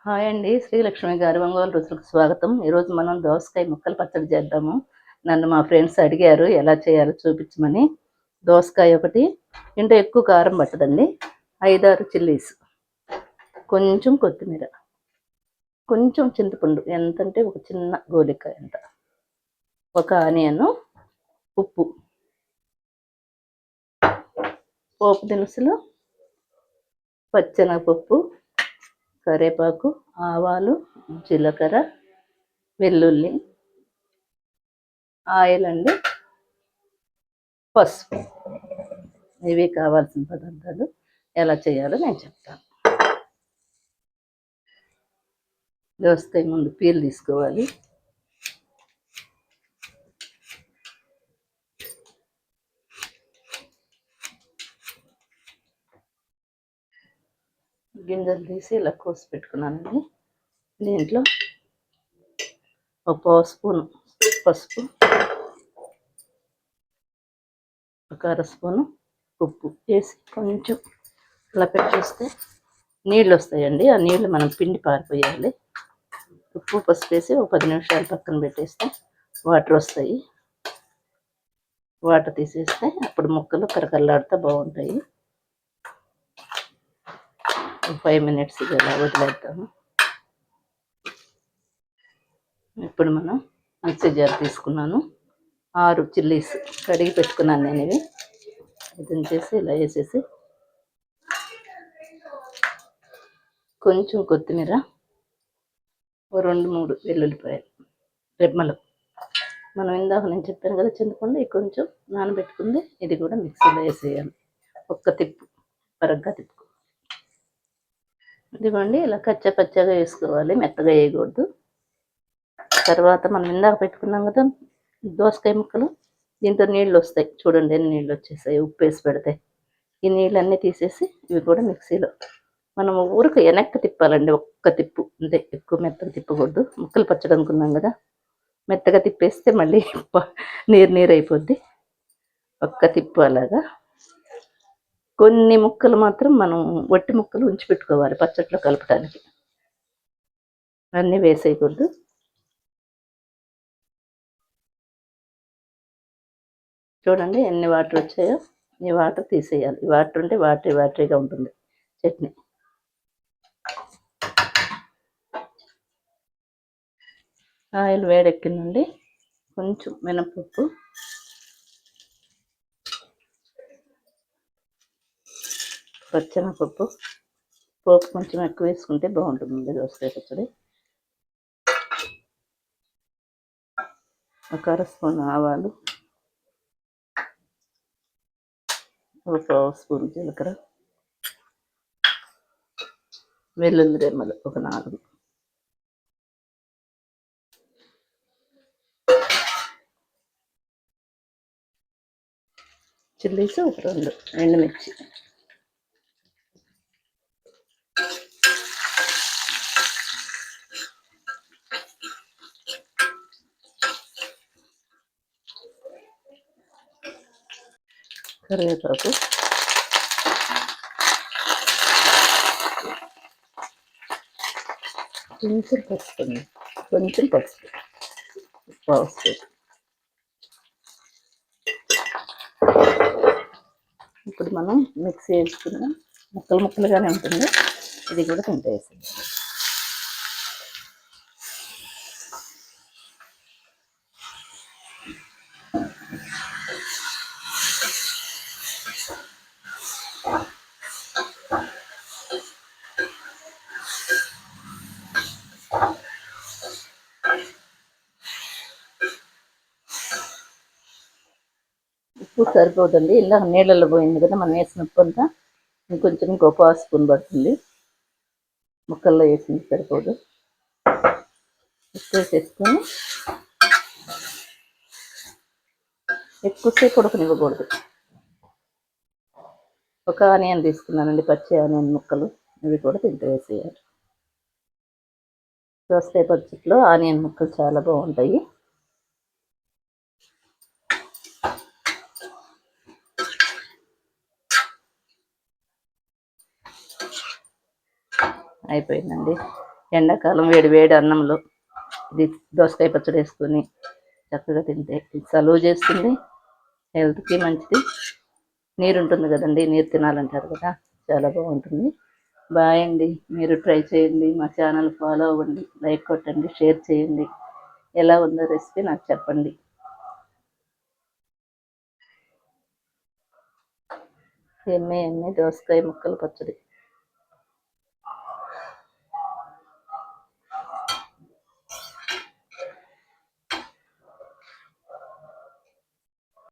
Hi అండి. శ్రీలక్ష్మి గారి ఒంగోలు రుచులకు స్వాగతం. ఈరోజు మనం దోసకాయ ముక్కలు పచ్చడి చేద్దాము. నన్ను మా ఫ్రెండ్స్ అడిగారు ఎలా చేయాలో చూపించమని. దోసకాయ ఒకటి, ఇంట్లో ఎక్కువ కారం పట్టదండి. 5-6 చిల్లీస్, కొంచెం కొత్తిమీర, కొంచెం చింతపండు ఎంతంటే ఒక చిన్న గోలికాయ అంత, ఒక ఆనియన్, ఉప్పు, పోపు దినుసులు, పచ్చెనగపప్పు, కరివేపాకు, ఆవాలు, జీలకర్ర, వెల్లుల్లి, ఆయిల్ అండి, పసుపు. ఇవి కావాల్సిన పదార్థాలు. ఎలా చేయాలో నేను చెప్తాను. దోసకాయ ముందు పీల్ తీసుకోవాలి. గింజలు తీసి ఇలా కోసి పెట్టుకున్నానండి. దీంట్లో ఒక పావు స్పూను పసుపు, ఒక అర స్పూను ఉప్పు వేసి కొంచెం ఇలా పెట్టేస్తే నీళ్ళు వస్తాయండి. ఆ నీళ్ళు మనం పిండి పారిపోయాలి. ఉప్పు పసుపు వేసి ఒక 10 నిమిషాలు పక్కన పెట్టేస్తే వాటర్ వస్తాయి. వాటర్ తీసేస్తే అప్పుడు ముక్కలు కరకరలాడుతూ బాగుంటాయి. 5 మినిట్స్ ఇలా వదిలేద్దాము. ఇప్పుడు మనం మిక్సీ జార్ తీసుకున్నాను. 6 చిల్లీస్ కడిగి పెట్టుకున్నాను నేను. ఇవి దించేసి ఇలా వేసేసి కొంచెం కొత్తిమీర, 2-3 వెల్లుల్లిపాయలు రెమ్మలు. మనం ఇందాక నేను చెప్పాను కదా చింతపండు, కొంచెం నానబెట్టుకుంది, ఇది కూడా మిక్సీలో వేసేయాలి. ఒక్క తిప్పు పరగ్గా తిప్పుకో. ఇదిగోండి ఇలా కచ్చా పచ్చగా వేసుకోవాలి, మెత్తగా వేయకూడదు. తర్వాత మనం ఇందాక పెట్టుకున్నాం కదా దోసకాయ ముక్కలు, దీంతో నీళ్ళు వస్తాయి చూడండి, ఎన్ని నీళ్ళు వచ్చేసాయి ఉప్పు వేసి పెడితే. ఈ నీళ్ళన్నీ తీసేసి ఇవి కూడా మిక్సీలో మనం ఊరికి వెనక్కి తిప్పాలండి. ఒక్క తిప్పు అంతే, ఎక్కువ మెత్తగా తిప్పకూడదు. ముక్కలు పచ్చడి అనుకున్నాం కదా, మెత్తగా తిప్పేస్తే మళ్ళీ నీరు అయిపోద్ది. ఒక్క తిప్పు అలాగా. కొన్ని ముక్కలు మాత్రం మనం వట్టి ముక్కలు ఉంచి పెట్టుకోవాలి పచ్చట్లో కలపడానికి, అన్నీ వేసేయకూడదు. చూడండి ఎన్ని వాటర్ వచ్చాయో. ఈ వాటర్ తీసేయాలి. ఈ వాటర్ ఉంటే వాటరీగా ఉంటుంది చట్నీ. ఆయిల్ వేడెక్కిందండి. కొంచెం మినపప్పు, పచ్చెనగపప్పు, పోపు కొంచెం ఎక్కువ వేసుకుంటే బాగుంటుంది దోసకాయ పచ్చడి. ఒక అర స్పూన్ ఆవాలు, ఒక పావు స్పూన్ జీలకర్ర, వెల్లుల్లి రెమ్మలు ఒక 4, చిల్లీస్ ఒక 2 ఎండుమిర్చి, కరివేపాకు, కొంచెం పసుపు, పావు స్పూన్. ఇప్పుడు మనం మిక్సీ వేసుకున్న ముక్కలుగానే ఉంటుంది, ఇది కూడా తింటే వేసింది. ఉప్పు సరిపోతుంది, ఇందాక నీళ్ళల్లో పోయింది కదా మనం వేసిన ఉప్పు అంతా. ఇంకో పావు స్పూన్ పడుతుంది. ముక్కల్లో వేసింది సరిపోదు. ఉప్పు వేసేసుకొని ఎక్కువసేపు ఉడకనివ్వకూడదు. ఒక ఆనియన్ తీసుకున్నానండి, పచ్చి ఆనియన్ ముక్కలు, ఇవి కూడా తింటూ వేసేయాలి. దోసకాయ పచ్చడిలో ఆనియన్ ముక్కలు చాలా బాగుంటాయి. అయిపోయిందండి. ఎండాకాలం వేడి వేడి అన్నంలో ఇది దోసకాయ పచ్చడి వేసుకొని చక్కగా తింటే ఇది సలువ చేస్తుంది, హెల్త్కి మంచిది. నీరు ఉంటుంది కదండి, నీరు తినాలంటారు కదా, చాలా బాగుంటుంది. బాయ్ అండి. మీరు ట్రై చేయండి, మా ఛానల్ ఫాలో అవ్వండి, లైక్ కొట్టండి, షేర్ చేయండి. ఎలా ఉందో రెసిపీ నాకు చెప్పండి. ఎమ్మె దోసకాయ ముక్కలు పచ్చడి.